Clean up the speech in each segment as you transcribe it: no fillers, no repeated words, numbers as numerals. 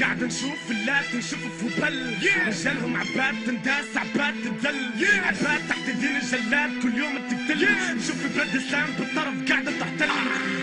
قاعد نشوف اللات نشوف فوبل رجالهم عباد تنداس عباد تدل عباد تحت دين الجلاد كل يوم تقتل نشوف بلاد الاسلام بالطرف قاعدة تحتل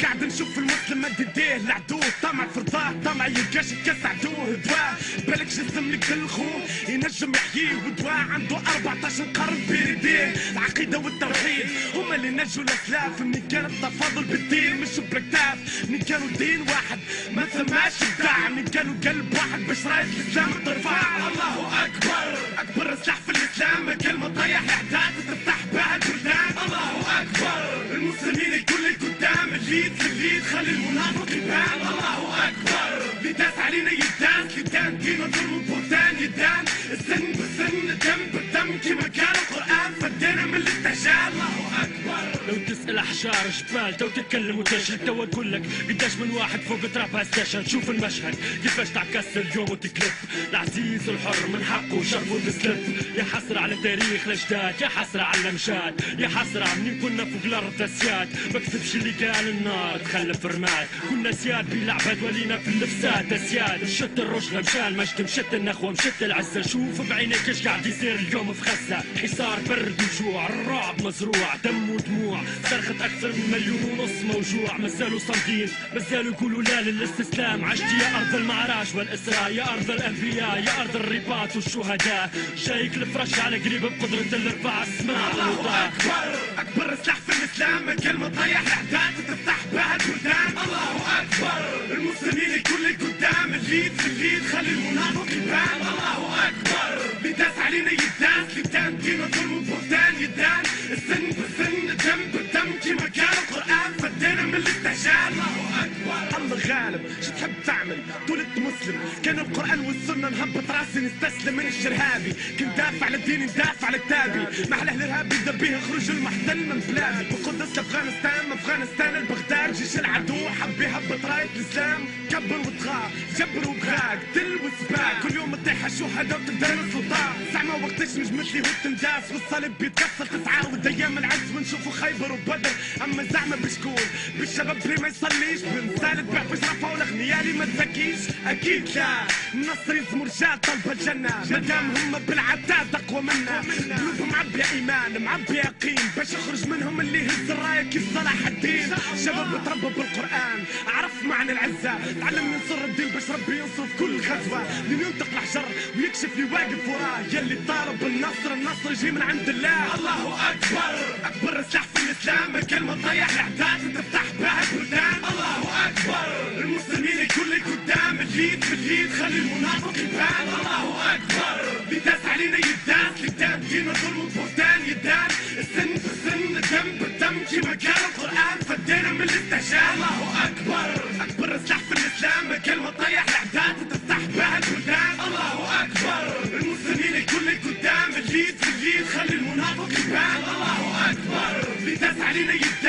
قاعد نشوف المسلم مد يديه لعدوه طمع في رضاه طمع يلقاش كاس عدوه دواء بالك جسم لك الخوه ينجم يحييه ودواء عنده 14 قرن بين يديه العقيدة والتوحيد هما اللي نجوا الاسلاف من كان التفاضل بالدين مش بلاكتاف من كانوا دين واحد ما ثماش ابداع من كانوا قلب واحد باش راية الاسلام ترفع الله اكبر اكبر سلاح في الاسلام كلمة طيح احداث تفتح بها البلدان الله اكبر المسلمين الكل قدام الليد في الليد خلي المنافق يبان الله اكبر اللي داس علينا يدان لدان دين ظلم بهتان يدان السن بالسن الدم بالدم كيما كان القران فدينا من الاستهجان الله اكبر لو تسأل احجار جبال تو تتكلم وتشهد تو اقول لك قداش من واحد فوق ترابها استشهد شوف المشهد كيفاش تعكس اليوم وتكلف العزيز الحر من حقه شرفه تسلف يا حسرة على تاريخ الاجداد يا حسرة على الامجاد يا حسرة منين كنا فوق الارض اسياد بكتبش اللي قال النار تخلف رماد كنا سياد بلا عباد ولينا في الافساد اسياد مشت الرشلة مشى المجد مشت النخوة مشت العزة شوف بعينيك ايش قاعد يصير اليوم في غزة حصار برد وجوع الرعب مزروع دم ودموع صرخت اكثر من 1.5 مليون موجوع مازالوا صامدين مازالوا يقولوا لا للاستسلام عشت يا ارض المعراج والاسراء يا ارض الانبياء يا ارض الرباط والشهداء جايك الفرج على قريب بقدرة الاربع اسماء الله اكبر اكبر سلاح في الاسلام كلمة طيح احداث تفتح بها البلدان الله اكبر المسلمين الكل قدام الليد في الليد خلي المنافق يبان الله اكبر اللي داس علينا يداس لدان دين ظلم بهتان يدان السن بالسن الدم بالدم كيما كان القران فدينا من الاستهجان الله اكبر الله غالب شو تحب تعمل طولت مسلم كان القران والسنه نهبط راسي نستسلم من الشرهابي كنت دافع للدين ندافع على كتابي محله الارهاب يبدا به يخرج المحتل من بلادي بقدس لافغانستان افغانستان البغداد جيش العدو حب يهبط رايه الاسلام كبر وطغى جبر وبغى قتل وسباق كل يوم تطيح الشهداء وتقدر السلطان زعما وقتاش نجمت لي هو التنداس والصليب بيتكسر تتعاود ايام العز ونشوفوا خيبر وبدر اما زعما بشكون بالشباب اللي ما يصليش بنسال تبيع في شرفه والاغنياء اللي ما تزكيش اكيد لا النصر يزمر رجال طلب الجنه مادام هم بالعتاد اقوى منا قلوبهم معبيه ايمان معبيه يقين باش يخرج منهم اللي يهز الرايه كيف صلاح الدين شباب تربى بالقران عرف معنى العزه تعلم ينصر الدين باش ربي ينصر في كل غزوه اللي ينطق الحجر ويكشف اللي واقف وراه يلي طالب النصر النصر يجي من عند الله الله اكبر اكبر سلاح في الاسلام كلمه تطيح الاحداث تفتح بها البلدان الله اكبر المسلمين الكل قدام الليد في الليد خلي المنافق يبان الله اكبر اللي داس علينا يداس لدان دين ظلم بهتان يدان السن بالسن الدم بالدم كيما كان القران فدينا من الاستهجان الله اكبر اكبر سلاح في الاسلام كلمه تطيح الاحداث تفتح بها البلدان الله اكبر المسلمين الكل قدام الليد في الليد خلي المنافق يبان الله اكبر اللي داس علينا يداس